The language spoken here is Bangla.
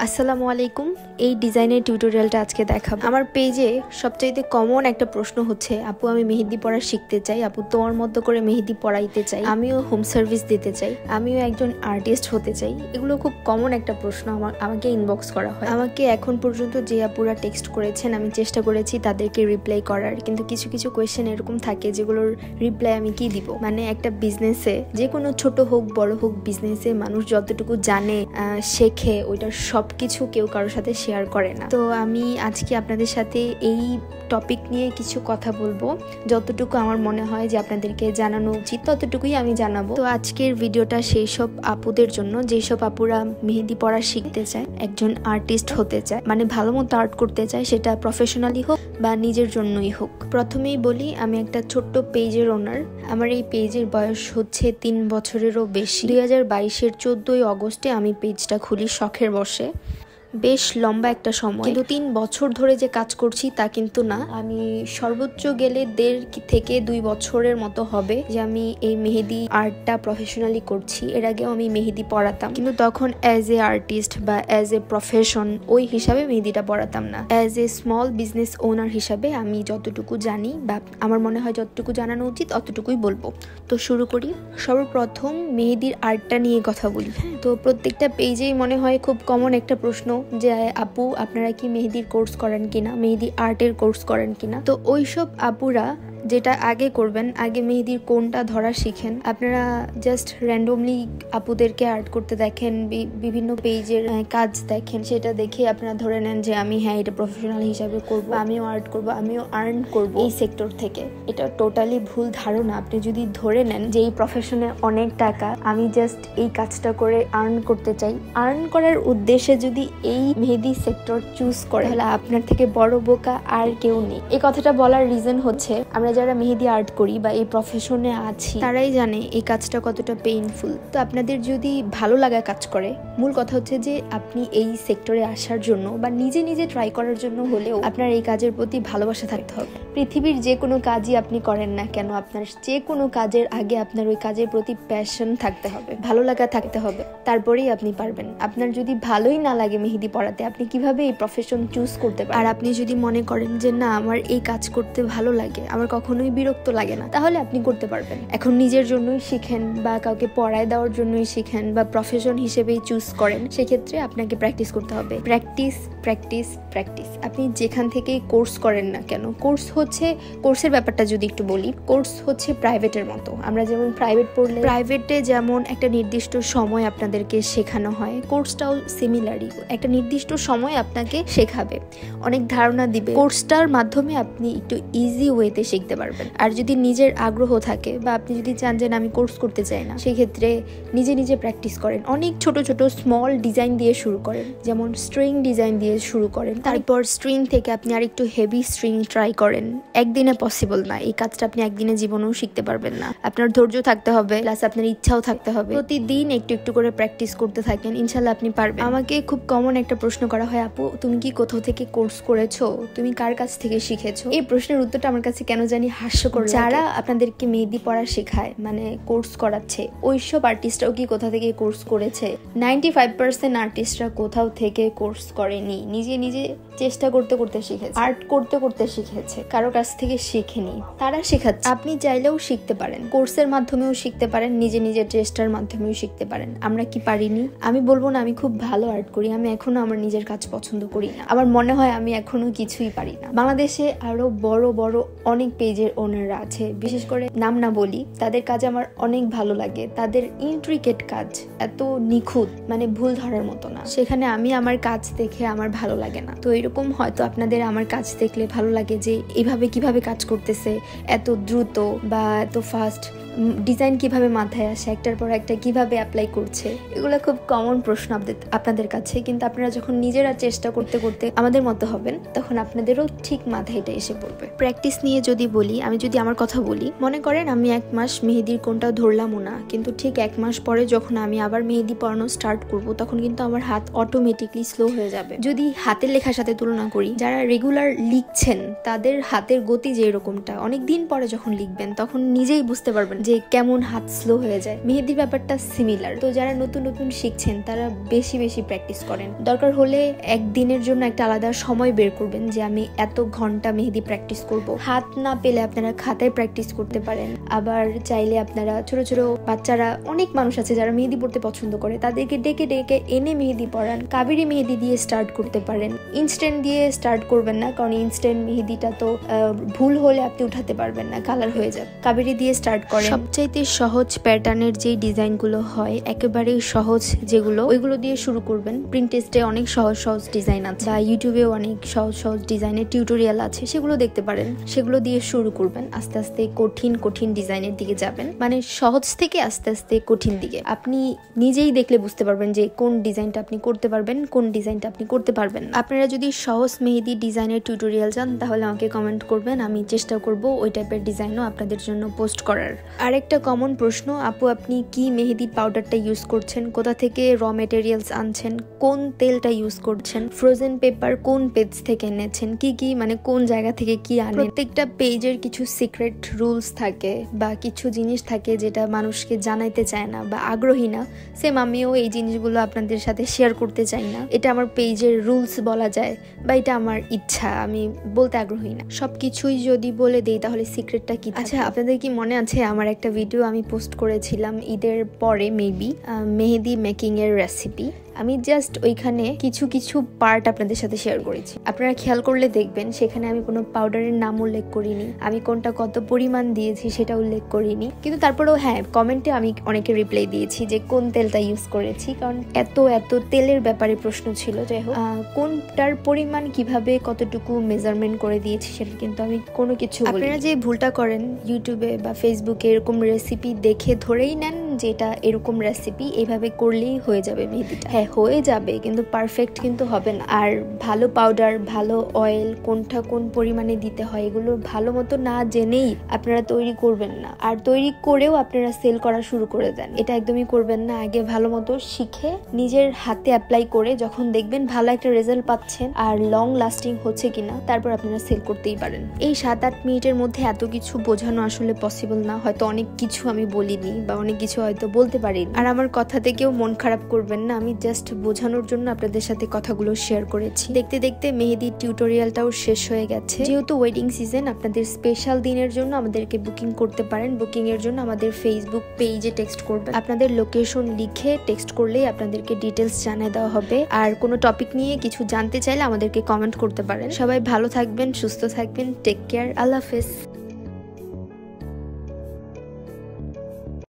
আসসালামু আলাইকুম। এই ডিজাইনের টিউটোরিয়ালটা আজকে দেখাবো। আমার পেজে সবচাইতে কমন একটা প্রশ্ন হচ্ছে, আপু আমি মেহেদি পড়া শিখতে চাই, আপু তোমার মতো করে মেহেদি পড়াইতে চাই, আমিও হোম সার্ভিস দিতে চাই, আমিও একজন আর্টিস্ট হতে চাই। এগুলো খুব কমন একটা প্রশ্ন আমাকে ইনবক্স করা হয়। আমাকে এখন পর্যন্ত যে আপুরা টেক্সট করেছেন আমি চেষ্টা করেছি তাদেরকে রিপ্লাই করার, কিন্তু কিছু কিছু কোয়েশ্চেন এরকম থাকে যেগুলোর রিপ্লাই আমি কি দিব। মানে একটা বিজনেসে, যে কোনো ছোট হোক বড় হোক, বিজনেসে মানুষ যতটুকু জানে শেখে ওইটার সবকিছু কেউ কারোর সাথে শেয়ার করে না। তো আমি আজকে আপনাদের সাথে এই টপিক নিয়ে কিছু কথা বলবো, যতটুকু আমার মনে হয় যে আপনাদেরকে জানানো উচিত ততটুকুই আমি জানাবো। তো আজকের ভিডিওটা সেই সব আপুদের জন্য যেসব আপুরা মেহেদি পড়া শিখতে চায়, একজন আর্টিস্ট হতে চায়, মানে ভালো মতো আর্ট করতে চায়, সেটা প্রফেশনালি হোক বা নিজের জন্যই হোক। প্রথমেই বলি, আমি একটা ছোট্ট পেজের ওনার। আমার এই পেজের বয়স হচ্ছে 3 বছরেরও বেশি। 2022-এর 14ই অগস্টে আমি পেজটা খুলি শখের বসে। বেশ লম্বা একটা সময়, কিন্তু 3 বছর ধরে যে কাজ করছি তা কিন্তু না। আমি সর্বোচ্চ গেলে 1.5 থেকে 2 বছরের মতো হবে যে আমি এই মেহেদি আর্টটা প্রফেশনালি করছি। এর আগেও আমি মেহেদি পড়াতাম, কিন্তু তখন অ্যাজ এ আর্টিস্ট বা অ্যাজ এ প্রফেশন ওই হিসাবে মেহেদিটা পড়াতাম না। As a small business owner হিসাবে আমি যতটুকু জানি বা আমার মনে হয় যতটুকু জানানো উচিত অতটুকুই বলবো। তো শুরু করি। সর্বপ্রথম মেহেদির আর্টটা নিয়ে কথা বলি। তো প্রত্যেকটা পেজেই মনে হয় খুব কমন একটা প্রশ্ন যে আপু আপনারা কি মেহেদির কোর্স করেন কিনা, মেহেদি আর্টের কোর্স করেন কিনা। তো ওইসব আপুরা যেটা আগে করবেন, আগে মেহেদির কোনটা ধরা শিখেন। আপনারা জাস্ট র্যান্ডমলি আপুদেরকে আর্ট করতে দেখেন, বিভিন্ন পেজের কাজ দেখেন, সেটা দেখে আপনারা ধরে নেন যে আমি এটা প্রফেশনাল হিসাবে করব, আমিও আর্ট করব, আমিও আর্ন করব এই সেক্টর থেকে। এটা টোটালি ভুল ধারণা। আপনি যদি ধরে নেন যে এই প্রফেশনে অনেক টাকা, আমি জাস্ট এই কাজটা করে আর্ন করতে চাই, আর্ন করার উদ্দেশ্যে যদি এই মেহেদি সেক্টর চুজ করে, তাহলে আপনার থেকে বড় বোকা আর কেউ নেই। এই কথাটা বলার রিজন হচ্ছে, আমরা যারা মেহেদি আর্ট করি বা এই প্রফেশনে আছি তারাই জানে এই কাজটা কতটা পেইনফুল। তো আপনাদের যদি ভালো লাগা কাজ করে, মূল কথা হচ্ছে যে আপনি এই সেক্টরে আসার জন্য বা নিজে নিজে ট্রাই করার জন্য হলেও আপনার এই কাজের প্রতি ভালোবাসা থাকতে হবে। পৃথিবীর যে কোনো কাজই আপনি করেন না কেন, আপনার যে কোনো কাজের আগে আপনার ওই কাজের প্রতি প্যাশন থাকতে হবে, ভালো লাগা থাকতে হবে, তারপরেই আপনি পারবেন। আপনার যদি ভালোই না লাগে মেহেদি পড়াতে, আপনি কিভাবে এই প্রফেশন চুজ করতে পারেন? আর আপনি যদি মনে করেন যে না আমার এই কাজ করতে ভালো লাগে, আমার কখনোই বিরক্ত লাগে না, তাহলে আপনি করতে পারবেন। এখন নিজের জন্যই শিখেন বা কাউকে পড়ায় দেওয়ার জন্যই শিখেন বা প্রফেশন হিসেবেই চুজ করেন, সেক্ষেত্রে আপনাকে প্র্যাকটিস করতে হবে। Practice practice practice. আপনি যেখান থেকেই কোর্স করেন না কেন, কোর্সের ব্যাপারটা যদি একটু বলি, কোর্স হচ্ছে প্রাইভেটের মতো। আমরা যেমন প্রাইভেট পড়লে প্রাইভেটে যেমন একটা নির্দিষ্ট সময় আপনাদেরকে শেখানো হয়, কোর্সটাও সিমিলারই একটা নির্দিষ্ট সময় আপনাকে শেখাবে, অনেক ধারণা দিবে। কোর্সটার মাধ্যমে আপনি একটু ইজি ওয়েতে শিখতে পারবেন। আর যদি নিজের আগ্রহ থাকে বা আপনি যদি চান যে আমি কোর্স করতে চাই না, সেক্ষেত্রে নিজে নিজে প্র্যাকটিস করেন। অনেক ছোট ছোট স্মল ডিজাইন দিয়ে শুরু করেন, যেমন স্ট্রিং ডিজাইন দিয়ে শুরু করেন। তারপর স্ট্রিং থেকে আপনি আর একটু হেভি স্ট্রিং ট্রাই করেন। একদিনে পসিবল না, এই কাজটা আপনি একদিনে জীবনেও শিখতে পারবেন না। আপনার ধৈর্য থাকতে হবে, প্লাস আপনার ইচ্ছাও থাকতে হবে। প্রতিদিন একটু একটু করে প্র্যাকটিস করতে থাকেন, ইনশাল্লাহ আপনি পারবেন। আমাকে খুব কমন একটা প্রশ্ন করা হয়, আপু তুমি কি কোথাও থেকে কোর্স করেছো, তুমি কার কাছ থেকে শিখেছো? এই প্রশ্নের উত্তরটা আমার কাছে কেন জানি হাস্যকর। যারা আপনাদেরকে মেহেদি পড়া শেখায়, মানে কোর্স করাচ্ছে, ওইসব আর্টিস্টরাও কি কোথা থেকে কোর্স করেছে? 95% আর্টিস্টরা কোথাও থেকে কোর্স করেনি, নিজে নিজে চেষ্টা করতে করতে শিখেছে, আর্ট করতে করতে শিখেছে, কারো কাছ থেকে শিখেনি, তারা শেখাচ্ছে। আপনি চাইলেও শিখতে পারেন, কোর্সের মাধ্যমেও শিখতে পারেন, নিজে নিজের চেষ্টার মাধ্যমেও শিখতে পারেন। আমরা কি পারিনি? আমি বলবো না আমি খুব ভালো আর্ট করি, আমি এখনো আমার নিজের কাজ পছন্দ করি না, আমার মনে হয় আমি এখনো কিছুই পারি না। বাংলাদেশে আরো বড় বড় অনেক পেজের ওনাররা আছে, বিশেষ করে নাম না বলি, তাদের কাজ আমার অনেক ভালো লাগে। তাদের ইন্ট্রিকেট কাজ এত নিখুঁত, মানে ভুল ধরার মতো না। সেখানে আমি আমার কাজ দেখে আমার ভালো লাগে না। তো এরকম হয়তো আপনাদের আমার কাজ দেখলে ভালো লাগে যে এইভাবে কিভাবে কাজ করতেছে, এত দ্রুত বা এত ফাস্ট, ডিজাইন কিভাবে মাথায় আসে, একটার পর একটা কিভাবে অ্যাপ্লাই করছে। এগুলো খুব কমন প্রশ্ন আপনাদের কাছে, কিন্তু আপনারা যখন নিজেরা চেষ্টা করতে করতে আমাদের মতো হবেন, তখন আপনাদেরও ঠিক মাথায় এটা এসে পড়বে। প্র্যাকটিস নিয়ে যদি বলি, আমি যদি আমার কথা বলি, মনে করেন আমি 1 মাস মেহেদির কোনটাও ধরলামও না, কিন্তু ঠিক 1 মাস পরে যখন আমি আবার মেহেদি পড়ানো স্টার্ট করব, তখন কিন্তু আমার হাত অটোমেটিকলি স্লো হয়ে যাবে। যদি হাতের লেখার সাথে তুলনা করি, যারা রেগুলার লিখছেন তাদের হাতের গতি যে এরকমটা, অনেক দিন পরে যখন লিখবেন তখন নিজেই বুঝতে পারবেন যে কেমন হাত স্লো হয়ে যায়। মেহেদির ব্যাপারটা সিমিলার। তো যারা নতুন নতুন শিখছেন তারা বেশি বেশি প্র্যাকটিস করেন। দরকার হলে একদিনের জন্য একটা আলাদা সময় বের করবেন যে আমি এত ঘন্টা মেহেদি প্র্যাকটিস করব। হাত না পেলে আপনারা খাতায় প্র্যাকটিস করতে পারেন। আবার চাইলে আপনারা ছোট ছোট বাচ্চারা, অনেক মানুষ আছে যারা মেহেদি পড়তে পছন্দ করে, তাদেরকে ডেকে ডেকে এনে মেহেদি পড়ান। কাবেরি মেহেদি দিয়ে স্টার্ট করতে পারেন। ইনস্ট্যান্ট দিয়ে স্টার্ট করবেন না, কারণ ইনস্ট্যান্ট মেহেদিটা তো ভুল হলে আপনি উঠাতে পারবেন না, কালার হয়ে যাবে। কাবেরি দিয়ে স্টার্ট করেন। সবচাইতে সহজ প্যাটার্নের যে ডিজাইনগুলো হয়, একেবারেই সহজ যেগুলো, ওইগুলো দিয়ে শুরু করবেন। প্রিন্টেস্টে অনেক সহজ সহজ ডিজাইন আছে, বা ইউটিউবেও অনেক সহজ সহজ ডিজাইনের টিউটোরিয়াল আছে, সেগুলো দেখতে পারেন। সেগুলো দিয়ে শুরু করবেন। আস্তে আস্তে কঠিন কঠিন ডিজাইনের দিকে যাবেন, মানে সহজ থেকে আস্তে আস্তে কঠিন দিকে। আপনি নিজেই দেখলে বুঝতে পারবেন যে কোন ডিজাইনটা আপনি করতে পারবেন, কোন ডিজাইনটা আপনি করতে পারবেন। আপনারা যদি সহজ মেহেদি ডিজাইনের টিউটোরিয়াল চান তাহলে আমাকে কমেন্ট করবেন, আমি চেষ্টা করব ওই টাইপের ডিজাইনও আপনাদের জন্য পোস্ট করার। আরেকটা কমন প্রশ্ন, আপু আপনি কি মেহেদি পাউডারটা ইউজ করছেন, কোথা থেকে র মেটেরিয়ালস আনছেন, কোন তেলটা ইউজ করছেন, ফ্রোজেন পেপার কোন পেজ থেকে এনেছেন, কি কি মানে কোন জায়গা থেকে কি আনেন। প্রত্যেকটা পেজের কিছু সিক্রেট রুলস থাকে বা কিছু জিনিস থাকে যেটা মানুষকে জানাইতে চায় না বা আগ্রহী না। সেম আমিও এই জিনিসগুলো আপনাদের সাথে শেয়ার করতে চাই না। এটা আমার পেজের রুলস বলা যায়, বা এটা আমার ইচ্ছা, আমি বলতে আগ্রহী না। সবকিছুই যদি বলে দেই তাহলে সিক্রেটটা কি? আচ্ছা, আপনাদের কি মনে আছে আমার একটা ভিডিও আমি পোস্ট করেছিলাম ঈদের পরে মেবি, মেহেদি মেকিং এর রেসিপি। আমি জাস্ট ওইখানে কিছু কিছু পার্ট আপনাদের সাথে শেয়ার করেছি। আপনারা খেয়াল করলে দেখবেন সেখানে আমি কোনো পাউডারের নাম উল্লেখ করিনি, আমি কোনটা কত পরিমাণ দিয়েছি সেটা উল্লেখ করিনি। কিন্তু তারপরেও হ্যাঁ, কমেন্টে আমি অনেকে রিপ্লাই দিয়েছি যে কোন তেলটা ইউজ করেছি, কারণ এত এত তেলের ব্যাপারে প্রশ্ন ছিল। যাই হোক, কোনটার পরিমাণ কিভাবে কতটুকু মেজারমেন্ট করে দিয়েছি সেটা কিন্তু আমি কোনো কিছু বলিনি। আপনারা যে ভুলটা করেন ইউটিউবে বা ফেসবুকে এরকম রেসিপি দেখে ধরেই নেন যে এটা এরকম রেসিপি, এইভাবে করলেই হয়ে যাবে মেহেদিটা। হ্যাঁ হয়ে যাবে, কিন্তু পারফেক্ট কিন্তু হবে না। আর ভালো পাউডার, ভালো অয়েল কোনটা কোন পরিমাণে দিতে হয় এগুলো ভালো মতো না জেনেই আপনারা তৈরি করবেন না। আর তৈরি করেও আপনারা সেল করা শুরু করে দেন, এটা একদমই করবেন না। আগে ভালো মতো শিখে নিজের হাতে অ্যাপ্লাই করে যখন দেখবেন ভালো একটা রেজাল্ট পাচ্ছেন আর লং লাস্টিং হচ্ছে কিনা, তারপর আপনারা সেল করতেই পারেন। এই 7-8 মিনিটের মধ্যে এত কিছু বোঝানো আসলে পসিবল না। হয়তো অনেক কিছু আমি বলিনি বা অনেক কিছু হয়তো বলতে পারিনি। আর আমার কথা থেকেও মন খারাপ করবেন না, আমি জাস্ট বোঝানোর জন্য আপনাদের সাথে কথাগুলো শেয়ার করেছি। দেখতে দেখতে মেহেদির টিউটোরিয়ালটাও শেষ হয়ে গেছে। যেহেতু ওয়েডিং সিজন, আপনাদের স্পেশাল দিনের জন্য আমাদেরকে বুকিং করতে পারেন। বুকিং এর জন্য আমাদের ফেসবুক পেজে টেক্সট করবেন। আপনাদের লোকেশন লিখে টেক্সট করলেই আপনাদেরকে ডিটেলস জানিয়ে দেওয়া হবে। আর কোনো টপিক নিয়ে কিছু জানতে চাইলে আমাদেরকে কমেন্ট করতে পারেন। সবাই ভালো থাকবেন, সুস্থ থাকবেন, টেক কেয়ার, আল্লাহ হাফেজ।